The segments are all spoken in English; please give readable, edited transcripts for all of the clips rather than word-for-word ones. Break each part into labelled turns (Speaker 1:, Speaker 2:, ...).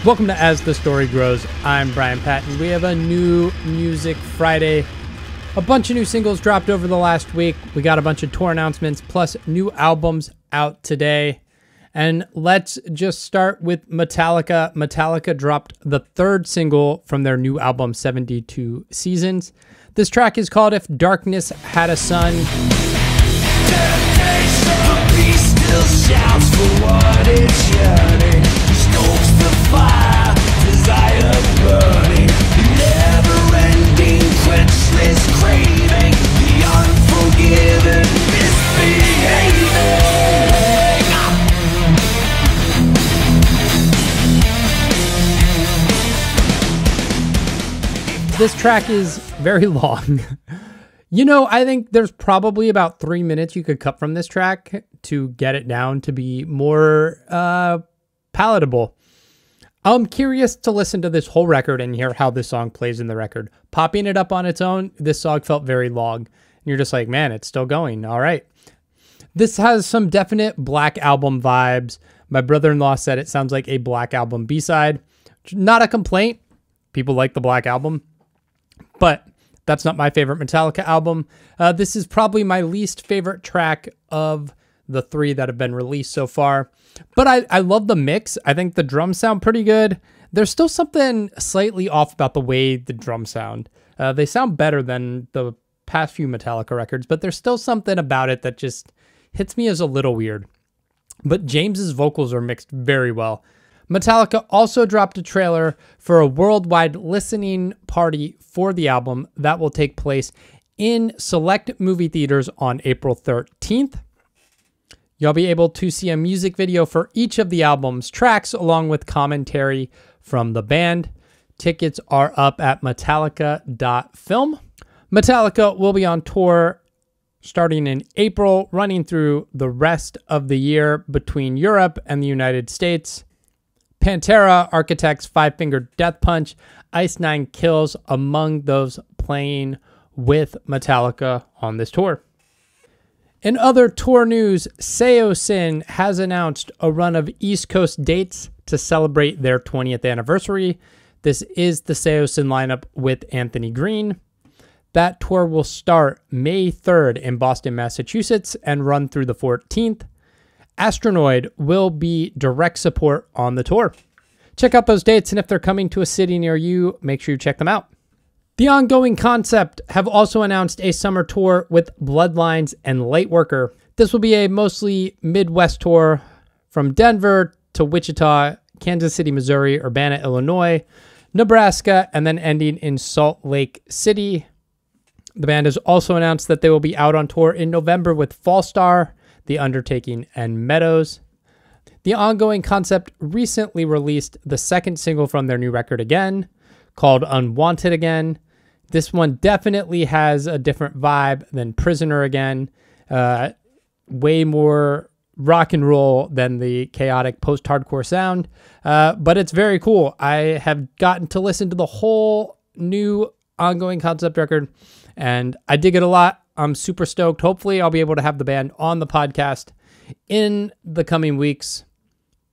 Speaker 1: Welcome to As the Story Grows. I'm Brian Patton. We have a new Music Friday. A bunch of new singles dropped over the last week. We got a bunch of tour announcements, plus new albums out today. And let's just start with Metallica. Metallica dropped the third single from their new album, 72 Seasons. This track is called If Darkness Had a Son.
Speaker 2: The beast still shouts for what it's yearning. Stokes the fire, desire burning. Never-ending, quenchless craving. The unforgiven, misbehaving.
Speaker 1: This track is very long. You know, I think there's probably about 3 minutes you could cut from this track to get it down to be more palatable. I'm curious to listen to this whole record and hear how this song plays in the record. Popping it up on its own, this song felt very long. And you're just like, man, it's still going. All right. This has some definite Black Album vibes. My brother-in-law said it sounds like a Black Album B-side. Not a complaint. People like the Black Album. But that's not my favorite Metallica album. This is probably my least favorite track of the three that have been released so far. But I love the mix. I think the drums sound pretty good. There's still something slightly off about the way the drums sound. They sound better than the past few Metallica records, but there's still something about it that just hits me as a little weird. But James's vocals are mixed very well. Metallica also dropped a trailer for a worldwide listening party for the album that will take place in select movie theaters on April 13th. You'll be able to see a music video for each of the album's tracks along with commentary from the band. Tickets are up at metallica.film. Metallica will be on tour starting in April, running through the rest of the year between Europe and the United States. Pantera, Architects, Five Finger Death Punch, Ice Nine Kills among those playing with Metallica on this tour. In other tour news, Seosin has announced a run of East Coast dates to celebrate their 20th anniversary. This is the Seosin lineup with Anthony Green. That tour will start May 3rd in Boston, Massachusetts, and run through the 14th. Astronoid will be direct support on the tour. Check out those dates, and if they're coming to a city near you, make sure you check them out. The Ongoing Concept have also announced a summer tour with Bloodlines and Lightworker. This will be a mostly Midwest tour from Denver to Wichita, Kansas City, Missouri, Urbana, Illinois, Nebraska, and then ending in Salt Lake City. The band has also announced that they will be out on tour in November with Fallstar, The Undertaking, and Meadows. The Ongoing Concept recently released the second single from their new record again, called Unwanted Again. This one definitely has a different vibe than Prisoner Again. Way more rock and roll than the chaotic post-hardcore sound. But it's very cool. I have gotten to listen to the whole new Ongoing Concept record, and I dig it a lot. I'm super stoked. Hopefully I'll be able to have the band on the podcast in the coming weeks,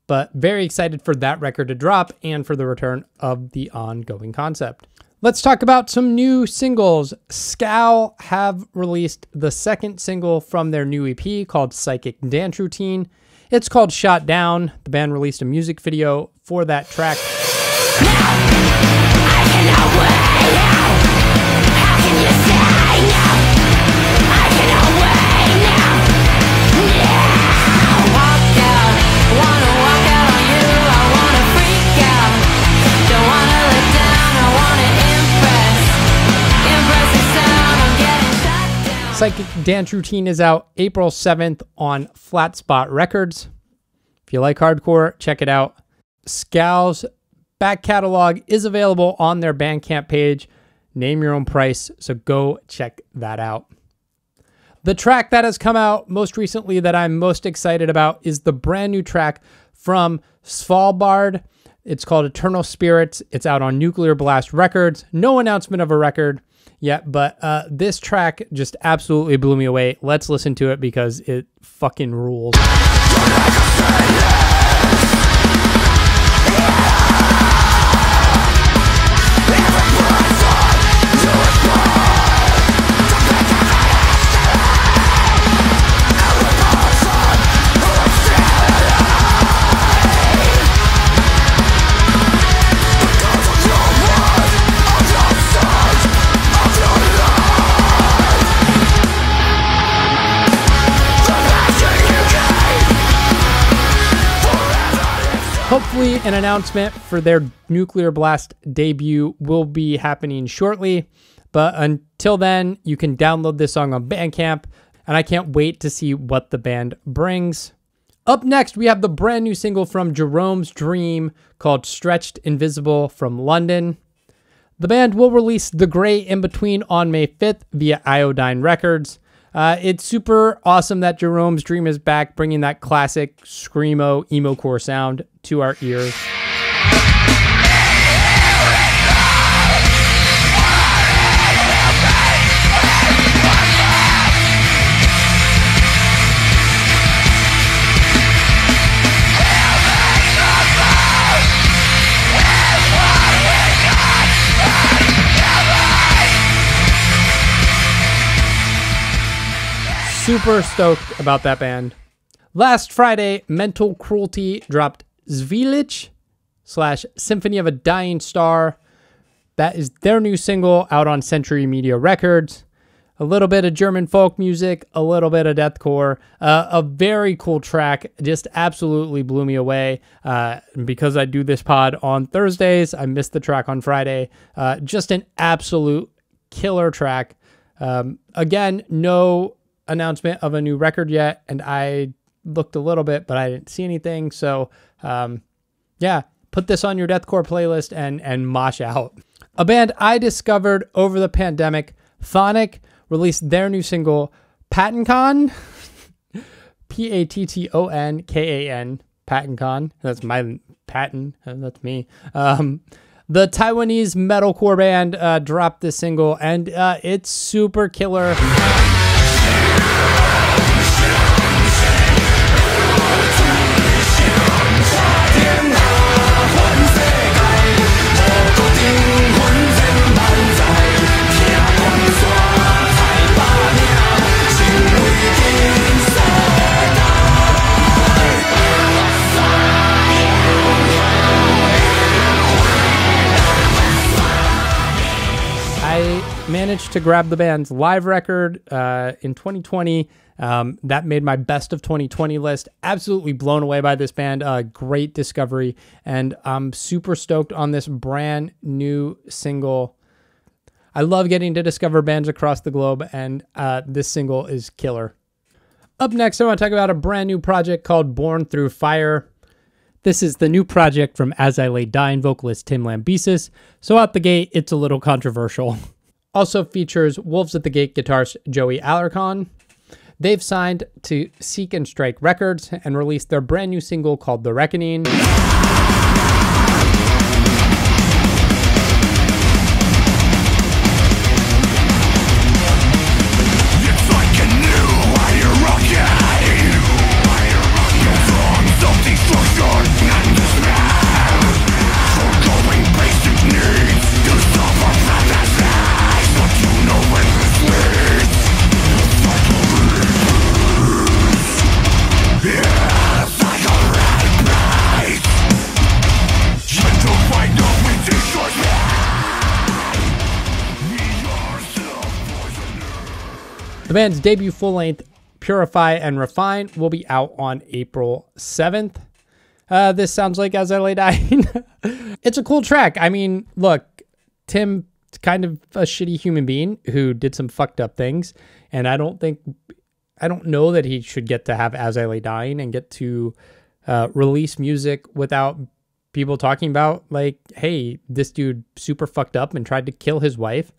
Speaker 1: but very excited for that record to drop and for the return of the Ongoing Concept. Let's talk about some new singles. Scowl have released the second single from their new EP called Psychic Dance Routine. It's called Shot Down. The band released a music video for that track. Psychic Dance Routine is out April 7th on Flat Spot Records. If you like hardcore, check it out. Scowl's back catalog is available on their Bandcamp page. Name your own price, so go check that out. The track that has come out most recently that I'm most excited about is the brand new track from Svalbard. It's called Eternal Spirits. It's out on Nuclear Blast Records. No announcement of a record yet, but this track just absolutely blew me away. Let's listen to it because it fucking rules. Hopefully an announcement for their Nuclear Blast debut will be happening shortly. But until then, you can download this song on Bandcamp, and I can't wait to see what the band brings. Up next, we have the brand new single from Jerome's Dream called Stretched Invisible from London. The band will release The Gray In Between on May 5th via Iodine Records. It's super awesome that Jerome's Dream is back, bringing that classic screamo, emo-core sound to our ears. Super stoked about that band. Last Friday, Mental Cruelty dropped Svalbard / Symphony of a Dying Star. That is their new single out on Century Media Records. A little bit of German folk music, a little bit of deathcore. A very cool track, just absolutely blew me away. Because I do this pod on Thursdays, I missed the track on Friday. Just an absolute killer track. Again, no announcement of a new record yet, and I looked a little bit, but I didn't see anything. So yeah, put this on your deathcore playlist and mosh out. A band I discovered over the pandemic, Chthonic, released their new single Pattonkan. Pattonkan. Pattonkan. That's my Patton. That's me. The Taiwanese metalcore band dropped this single, and it's super killer. I managed to grab the band's live record in 2020. That made my best of 2020 list. Absolutely blown away by this band. Great discovery. And I'm super stoked on this brand new single. I love getting to discover bands across the globe, and this single is killer. Up next, I want to talk about a brand new project called Born Through Fire. This is the new project from As I Lay Dying vocalist Tim Lambesis, so out the gate, it's a little controversial. Also features Wolves at the Gate guitarist Joey Alarcon. They've signed to Seek and Strike Records and released their brand new single called The Reckoning. The band's debut full-length, Purify and Refine, will be out on April 7th. This sounds like As I Lay Dying. It's a cool track. I mean, look, Tim's kind of a shitty human being who did some fucked up things, and I don't know that he should get to have As I Lay Dying and get to release music without people talking about, like, hey, this dude super fucked up and tried to kill his wife.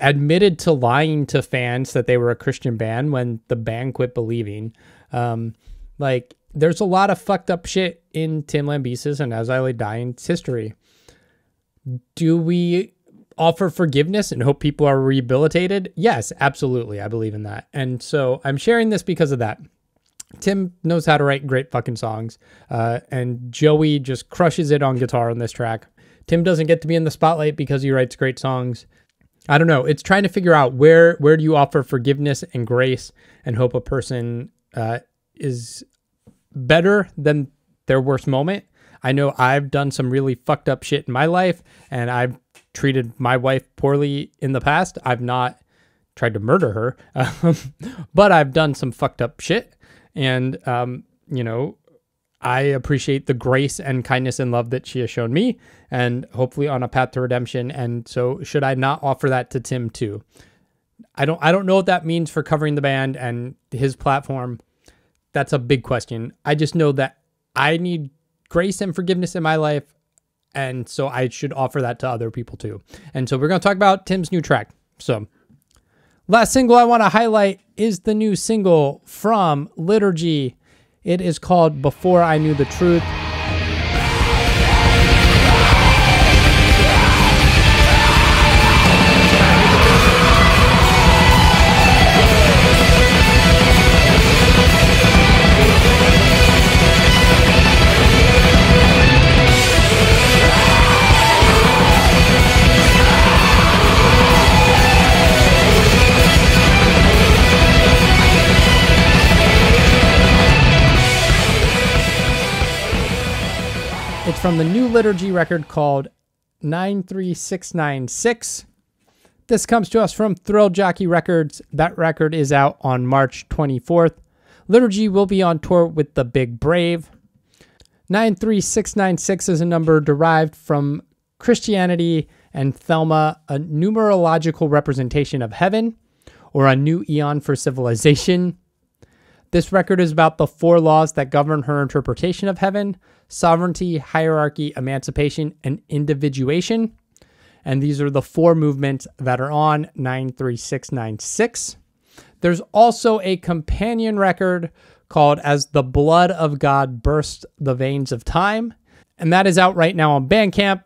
Speaker 1: Admitted to lying to fans that they were a Christian band when the band quit believing. Like, there's a lot of fucked up shit in Tim Lambesis and As I Lay Dying's history. Do we offer forgiveness and hope people are rehabilitated? Yes, absolutely. I believe in that. And so I'm sharing this because of that. Tim knows how to write great fucking songs. And Joey just crushes it on guitar on this track. Tim doesn't get to be in the spotlight because he writes great songs. I don't know. It's trying to figure out where do you offer forgiveness and grace and hope a person is better than their worst moment. I know I've done some really fucked up shit in my life, and I've treated my wife poorly in the past. I've not tried to murder her, but I've done some fucked up shit. And, you know, I appreciate the grace and kindness and love that she has shown me, and hopefully on a path to redemption. And so should I not offer that to Tim too? I don't know what that means for covering the band and his platform. That's a big question. I just know that I need grace and forgiveness in my life, and so I should offer that to other people too. And so we're going to talk about Tim's new track. So last single I want to highlight is the new single from Liturgy. It is called Before I Knew the Truth. It's from the new Liturgy record called 93696. This comes to us from Thrill Jockey Records. That record is out on March 24th. Liturgy will be on tour with The Big Brave. 93696 is a number derived from Christianity and Thelma, a numerological representation of heaven, or a new eon for civilization. This record is about the 4 laws that govern her interpretation of heaven: sovereignty, hierarchy, emancipation, and individuation. And these are the 4 movements that are on 93696. There's also a companion record called As the Blood of God Burst the Veins of Time, and that is out right now on Bandcamp.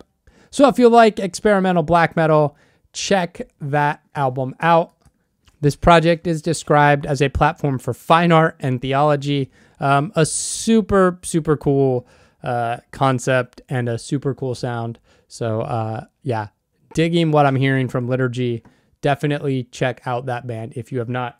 Speaker 1: So if you like experimental black metal, check that album out. This project is described as a platform for fine art and theology. A super, super cool concept and a super cool sound. So yeah, digging what I'm hearing from Liturgy. Definitely check out that band if you have not.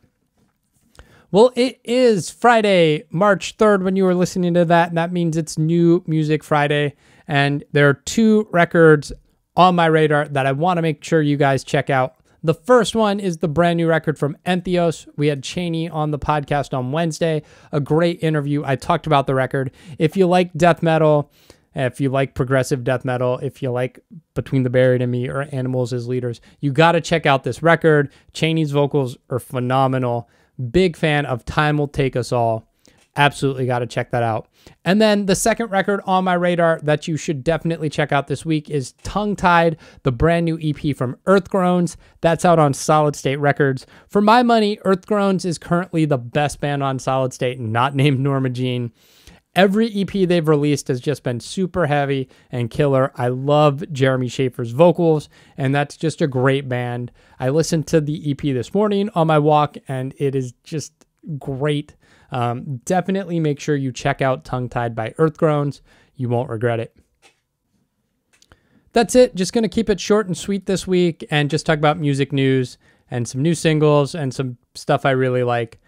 Speaker 1: Well, it is Friday, March 3rd when you are listening to that. And that means it's New Music Friday. And there are 2 records on my radar that I want to make sure you guys check out. The first one is the brand new record from Entheos. We had Cheney on the podcast on Wednesday. A great interview. I talked about the record. If you like death metal, if you like progressive death metal, if you like Between the Buried and Me or Animals as Leaders, you got to check out this record. Cheney's vocals are phenomenal. Big fan of Time Will Take Us All. Absolutely got to check that out. And then the second record on my radar that you should definitely check out this week is Tongue Tied, the brand new EP from Earth Groans. That's out on Solid State Records. For my money, Earth Groans is currently the best band on Solid State, not named Norma Jean. Every EP they've released has just been super heavy and killer. I love Jeremy Schaefer's vocals, and that's just a great band. I listened to the EP this morning on my walk, and it is just great. Definitely make sure you check out Tongue Tied by Earth Groans. You won't regret it. That's it. Just going to keep it short and sweet this week and just talk about music news and some new singles and some stuff I really like.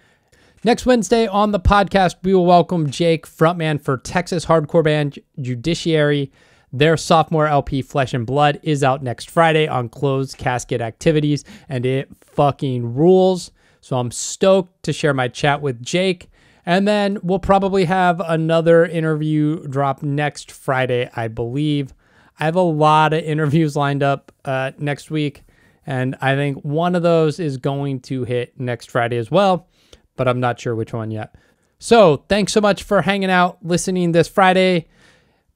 Speaker 1: Next Wednesday on the podcast, we will welcome Jake, frontman for Texas hardcore band Judiciary. Their sophomore LP, Flesh and Blood, is out next Friday on Closed Casket Activities, and it fucking rules. So I'm stoked to share my chat with Jake. And then we'll probably have another interview drop next Friday, I believe. I have a lot of interviews lined up next week, and I think one of those is going to hit next Friday as well, but I'm not sure which one yet. So thanks so much for hanging out, listening this Friday.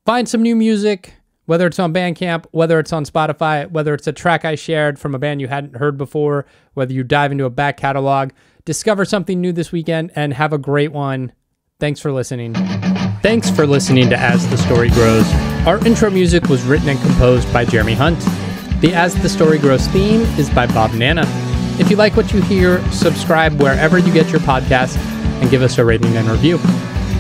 Speaker 1: Find some new music, whether it's on Bandcamp, whether it's on Spotify, whether it's a track I shared from a band you hadn't heard before, whether you dive into a back catalog. Discover something new this weekend and have a great one. Thanks for listening. Thanks for listening to As the Story Grows. Our intro music was written and composed by Jeremy Hunt. The As the Story Grows theme is by Bob Nana. If you like what you hear, subscribe wherever you get your podcasts and give us a rating and review.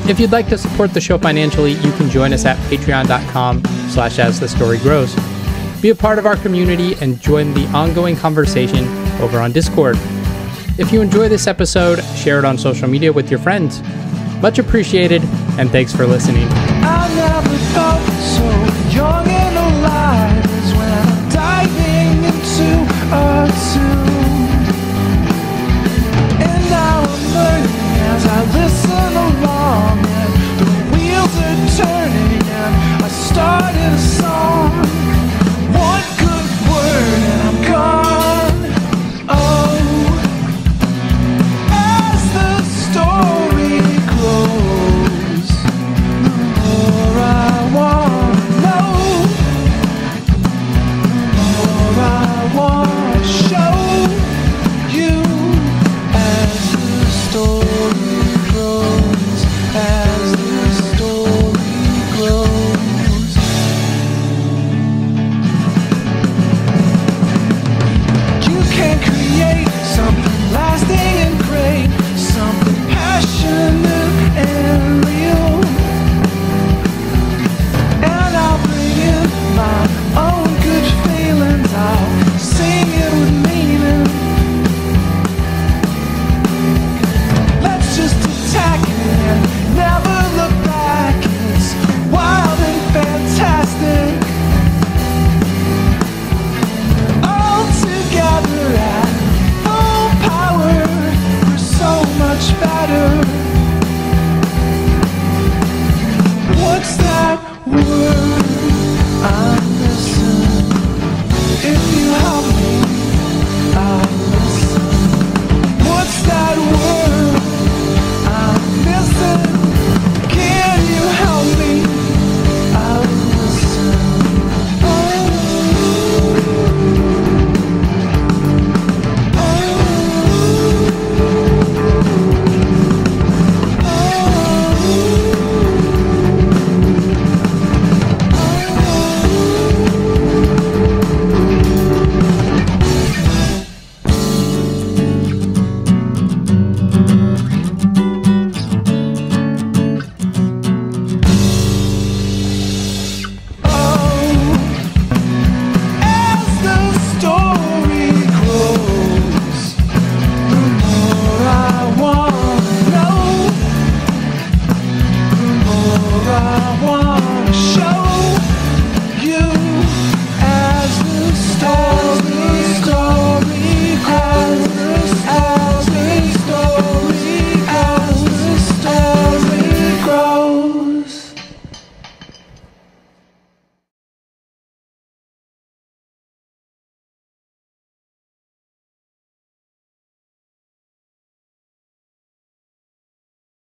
Speaker 1: If you'd like to support the show financially, you can join us at patreon.com/asthestorygrows. Be a part of our community and join the ongoing conversation over on Discord. If you enjoy this episode, share it on social media with your friends. Much appreciated, and thanks for listening.
Speaker 2: I never felt so young and alive as when I'm diving into a